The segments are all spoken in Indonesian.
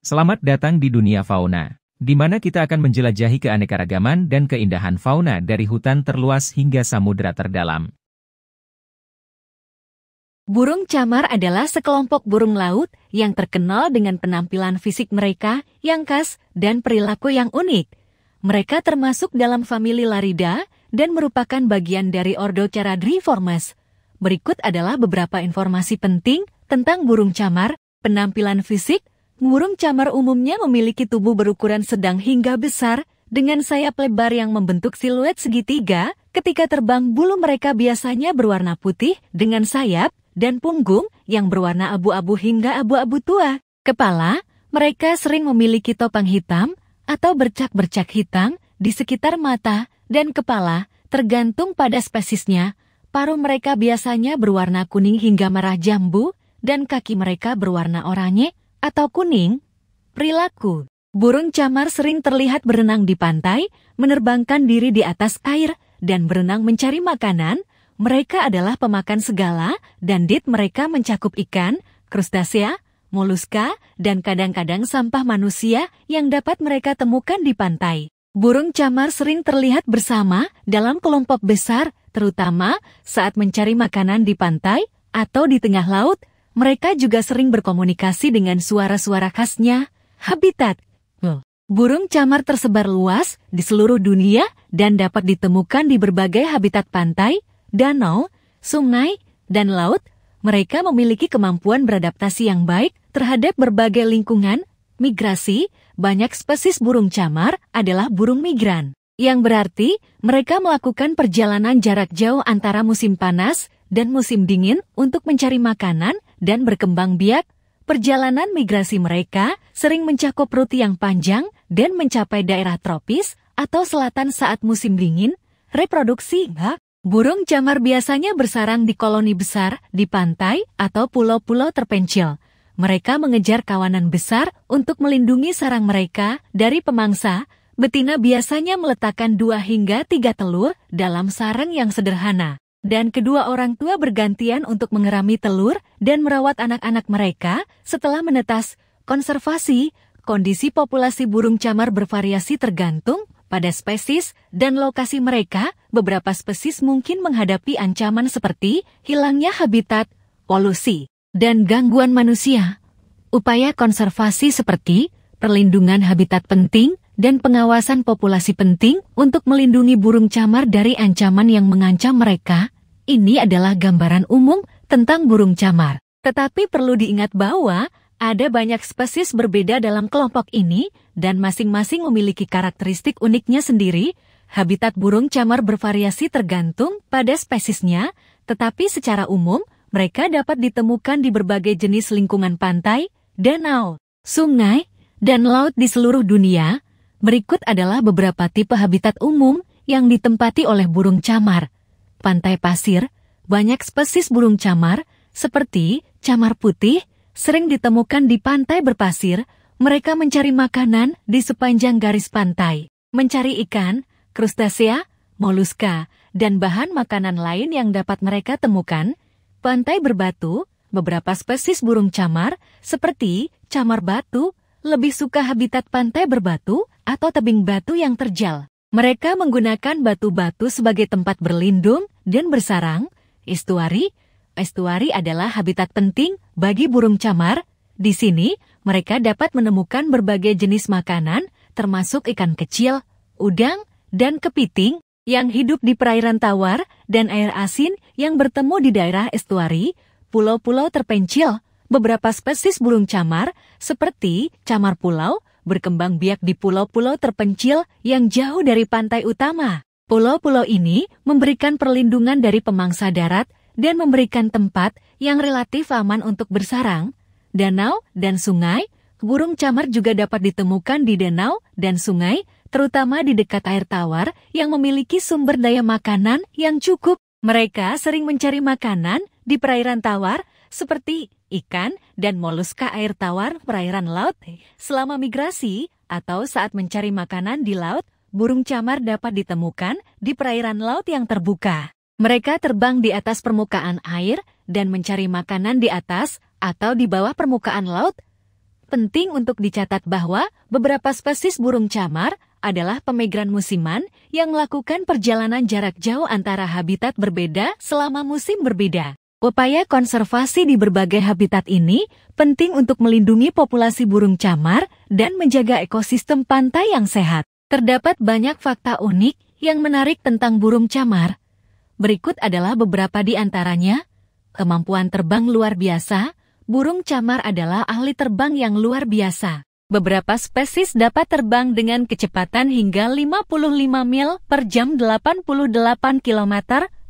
Selamat datang di dunia fauna, di mana kita akan menjelajahi keanekaragaman dan keindahan fauna dari hutan terluas hingga samudera terdalam. Burung camar adalah sekelompok burung laut yang terkenal dengan penampilan fisik mereka yang khas dan perilaku yang unik. Mereka termasuk dalam famili Lariida dan merupakan bagian dari ordo Charadriiformes. Berikut adalah beberapa informasi penting tentang burung camar. Penampilan fisik. Burung camar umumnya memiliki tubuh berukuran sedang hingga besar, dengan sayap lebar yang membentuk siluet segitiga. Ketika terbang, bulu mereka biasanya berwarna putih dengan sayap, dan punggung yang berwarna abu-abu hingga abu-abu tua. Kepala, mereka sering memiliki topang hitam atau bercak-bercak hitam di sekitar mata dan kepala, tergantung pada spesiesnya. Paruh mereka biasanya berwarna kuning hingga merah jambu, dan kaki mereka berwarna oranye atau kuning. Perilaku. Burung camar sering terlihat berenang di pantai, menerbangkan diri di atas air, dan berenang mencari makanan. Mereka adalah pemakan segala, dan diet mereka mencakup ikan, krustasea, moluska, dan kadang-kadang sampah manusia yang dapat mereka temukan di pantai. Burung camar sering terlihat bersama dalam kelompok besar, terutama saat mencari makanan di pantai atau di tengah laut. Mereka juga sering berkomunikasi dengan suara-suara khasnya. Habitat. Burung camar tersebar luas di seluruh dunia dan dapat ditemukan di berbagai habitat pantai, danau, sungai, dan laut. Mereka memiliki kemampuan beradaptasi yang baik terhadap berbagai lingkungan. Migrasi. Banyak spesies burung camar adalah burung migran, yang berarti mereka melakukan perjalanan jarak jauh antara musim panas dan musim dingin untuk mencari makanan dan berkembang biak. Perjalanan migrasi mereka sering mencakup rute yang panjang dan mencapai daerah tropis atau selatan saat musim dingin. Reproduksi. Burung camar biasanya bersarang di koloni besar di pantai atau pulau-pulau terpencil. Mereka mengejar kawanan besar untuk melindungi sarang mereka dari pemangsa. Betina biasanya meletakkan 2 hingga 3 telur dalam sarang yang sederhana, dan kedua orang tua bergantian untuk mengerami telur dan merawat anak-anak mereka setelah menetas. Konservasi. Kondisi populasi burung camar bervariasi tergantung pada spesies dan lokasi mereka. Beberapa spesies mungkin menghadapi ancaman seperti hilangnya habitat, polusi, dan gangguan manusia. Upaya konservasi seperti perlindungan habitat penting dan pengawasan populasi penting untuk melindungi burung camar dari ancaman yang mengancam mereka. Ini adalah gambaran umum tentang burung camar. Tetapi perlu diingat bahwa ada banyak spesies berbeda dalam kelompok ini dan masing-masing memiliki karakteristik uniknya sendiri. Habitat burung camar bervariasi tergantung pada spesiesnya, tetapi secara umum mereka dapat ditemukan di berbagai jenis lingkungan pantai, danau, sungai, dan laut di seluruh dunia. Berikut adalah beberapa tipe habitat umum yang ditempati oleh burung camar. Pantai pasir. Banyak spesies burung camar, seperti camar putih, sering ditemukan di pantai berpasir. Mereka mencari makanan di sepanjang garis pantai, mencari ikan, krustasea, moluska, dan bahan makanan lain yang dapat mereka temukan. Pantai berbatu. Beberapa spesies burung camar, seperti camar batu, lebih suka habitat pantai berbatu atau tebing batu yang terjal. Mereka menggunakan batu-batu sebagai tempat berlindung dan bersarang. Estuari. Estuari adalah habitat penting bagi burung camar. Di sini, mereka dapat menemukan berbagai jenis makanan, termasuk ikan kecil, udang, dan kepiting, yang hidup di perairan tawar dan air asin yang bertemu di daerah estuari. Pulau-pulau terpencil. Beberapa spesies burung camar, seperti camar pulau, berkembang biak di pulau-pulau terpencil yang jauh dari pantai utama. Pulau-pulau ini memberikan perlindungan dari pemangsa darat dan memberikan tempat yang relatif aman untuk bersarang. Danau dan sungai. Burung camar juga dapat ditemukan di danau dan sungai, terutama di dekat air tawar yang memiliki sumber daya makanan yang cukup. Mereka sering mencari makanan di perairan tawar, seperti ikan dan moluska air tawar perairan laut. Selama migrasi atau saat mencari makanan di laut, burung camar dapat ditemukan di perairan laut yang terbuka. Mereka terbang di atas permukaan air dan mencari makanan di atas atau di bawah permukaan laut. penting untuk dicatat bahwa beberapa spesies burung camar adalah pemigran musiman yang melakukan perjalanan jarak jauh antara habitat berbeda selama musim berbeda. Upaya konservasi di berbagai habitat ini penting untuk melindungi populasi burung camar dan menjaga ekosistem pantai yang sehat. Terdapat banyak fakta unik yang menarik tentang burung camar. Berikut adalah beberapa di antaranya. Kemampuan terbang luar biasa. Burung camar adalah ahli terbang yang luar biasa. Beberapa spesies dapat terbang dengan kecepatan hingga 55 mil per jam 88 km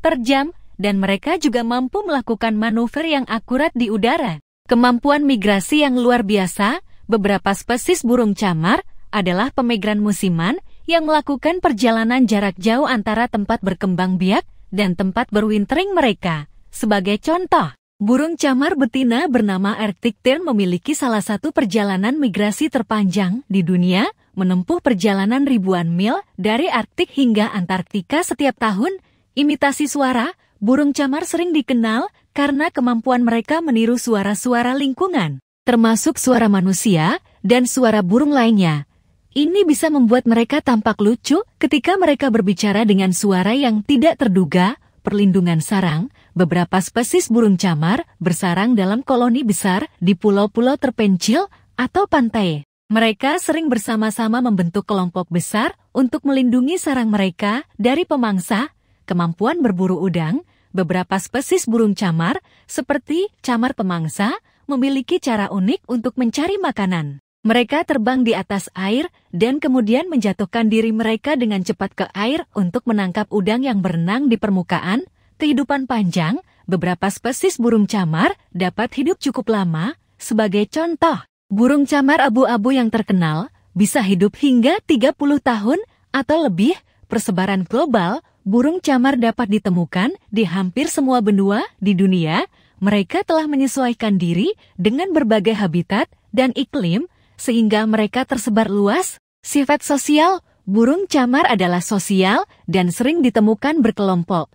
per jam, dan mereka juga mampu melakukan manuver yang akurat di udara. Kemampuan migrasi yang luar biasa. Beberapa spesies burung camar adalah pemigran musiman yang melakukan perjalanan jarak jauh antara tempat berkembang biak dan tempat berwintering mereka. Sebagai contoh, burung camar betina bernama Arctic Tern memiliki salah satu perjalanan migrasi terpanjang di dunia, menempuh perjalanan ribuan mil dari Arktik hingga Antartika setiap tahun. Imitasi suara, burung camar sering dikenal karena kemampuan mereka meniru suara-suara lingkungan, termasuk suara manusia dan suara burung lainnya. Ini bisa membuat mereka tampak lucu ketika mereka berbicara dengan suara yang tidak terduga. Perlindungan sarang. Beberapa spesies burung camar bersarang dalam koloni besar di pulau-pulau terpencil atau pantai. Mereka sering bersama-sama membentuk kelompok besar untuk melindungi sarang mereka dari pemangsa. Kemampuan berburu udang. Beberapa spesies burung camar, seperti camar pemangsa, memiliki cara unik untuk mencari makanan. Mereka terbang di atas air dan kemudian menjatuhkan diri mereka dengan cepat ke air untuk menangkap udang yang berenang di permukaan. Kehidupan panjang, beberapa spesies burung camar dapat hidup cukup lama. Sebagai contoh, burung camar abu-abu yang terkenal bisa hidup hingga 30 tahun atau lebih. Persebaran global, burung camar dapat ditemukan di hampir semua benua di dunia. Mereka telah menyesuaikan diri dengan berbagai habitat dan iklim, sehingga mereka tersebar luas. Sifat sosial, burung camar adalah sosial dan sering ditemukan berkelompok.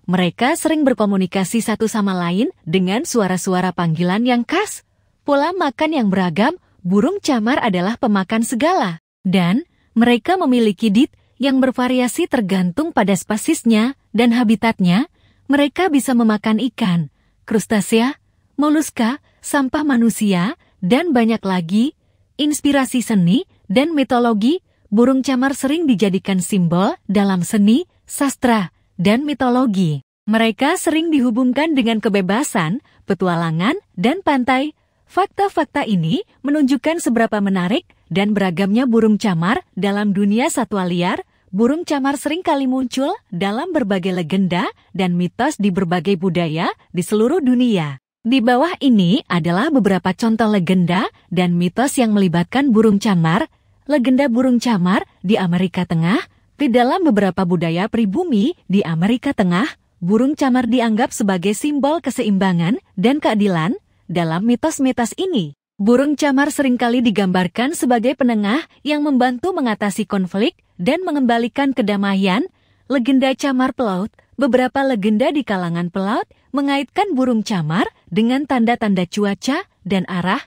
Mereka sering berkomunikasi satu sama lain dengan suara-suara panggilan yang khas. Pola makan yang beragam, burung camar adalah pemakan segala. Dan mereka memiliki diet yang bervariasi tergantung pada spesiesnya dan habitatnya. Mereka bisa memakan ikan, krustasea, moluska, sampah manusia, dan banyak lagi. Inspirasi seni dan mitologi, burung camar sering dijadikan simbol dalam seni, sastra, dan mitologi. Mereka sering dihubungkan dengan kebebasan, petualangan, dan pantai. Fakta-fakta ini menunjukkan seberapa menarik dan beragamnya burung camar dalam dunia satwa liar. Burung camar sering kali muncul dalam berbagai legenda dan mitos di berbagai budaya di seluruh dunia. Di bawah ini adalah beberapa contoh legenda dan mitos yang melibatkan burung camar. Legenda burung camar di Amerika Tengah. Di dalam beberapa budaya pribumi di Amerika Tengah, burung camar dianggap sebagai simbol keseimbangan dan keadilan. Dalam mitos-mitos ini, burung camar seringkali digambarkan sebagai penengah yang membantu mengatasi konflik dan mengembalikan kedamaian. Legenda camar pelaut. Beberapa legenda di kalangan pelaut mengaitkan burung camar dengan tanda-tanda cuaca dan arah.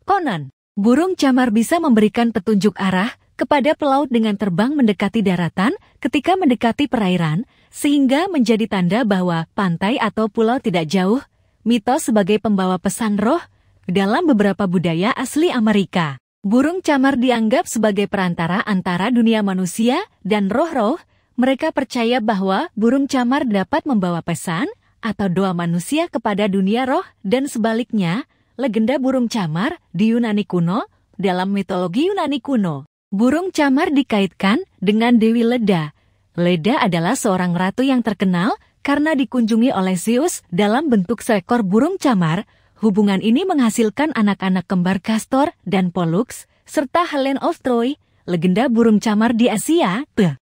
Konon, burung camar bisa memberikan petunjuk arah kepada pelaut dengan terbang mendekati daratan ketika mendekati perairan, sehingga menjadi tanda bahwa pantai atau pulau tidak jauh. Mitos sebagai pembawa pesan roh. Dalam beberapa budaya asli Amerika, burung camar dianggap sebagai perantara antara dunia manusia dan roh-roh. Mereka percaya bahwa burung camar dapat membawa pesan atau doa manusia kepada dunia roh dan sebaliknya. Legenda burung camar di Yunani kuno. Dalam mitologi Yunani kuno, burung camar dikaitkan dengan Dewi Leda. Leda adalah seorang ratu yang terkenal karena dikunjungi oleh Zeus dalam bentuk seekor burung camar. Hubungan ini menghasilkan anak-anak kembar Castor dan Pollux, serta Helen of Troy. Legenda burung camar di Asia.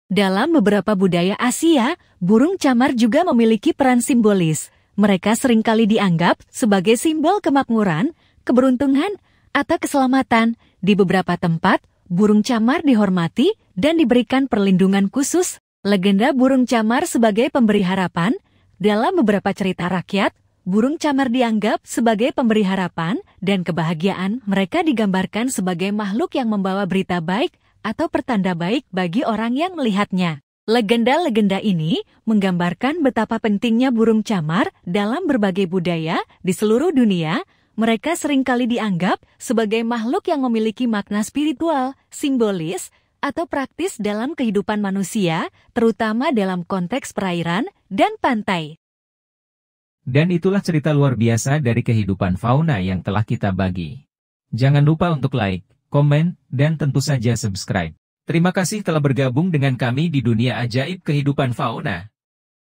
Dalam beberapa budaya Asia, burung camar juga memiliki peran simbolis. Mereka seringkali dianggap sebagai simbol kemakmuran, keberuntungan, atau keselamatan. Di beberapa tempat, burung camar dihormati dan diberikan perlindungan khusus. Legenda burung camar sebagai pemberi harapan. Dalam beberapa cerita rakyat, Burung camar dianggap sebagai pemberi harapan dan kebahagiaan. Mereka digambarkan sebagai makhluk yang membawa berita baik atau pertanda baik bagi orang yang melihatnya. Legenda-legenda ini menggambarkan betapa pentingnya burung camar dalam berbagai budaya di seluruh dunia. Mereka seringkali dianggap sebagai makhluk yang memiliki makna spiritual, simbolis, atau praktis dalam kehidupan manusia, terutama dalam konteks perairan dan pantai. Dan itulah cerita luar biasa dari kehidupan fauna yang telah kita bagi. Jangan lupa untuk like, komen, dan tentu saja subscribe. Terima kasih telah bergabung dengan kami di dunia ajaib kehidupan fauna.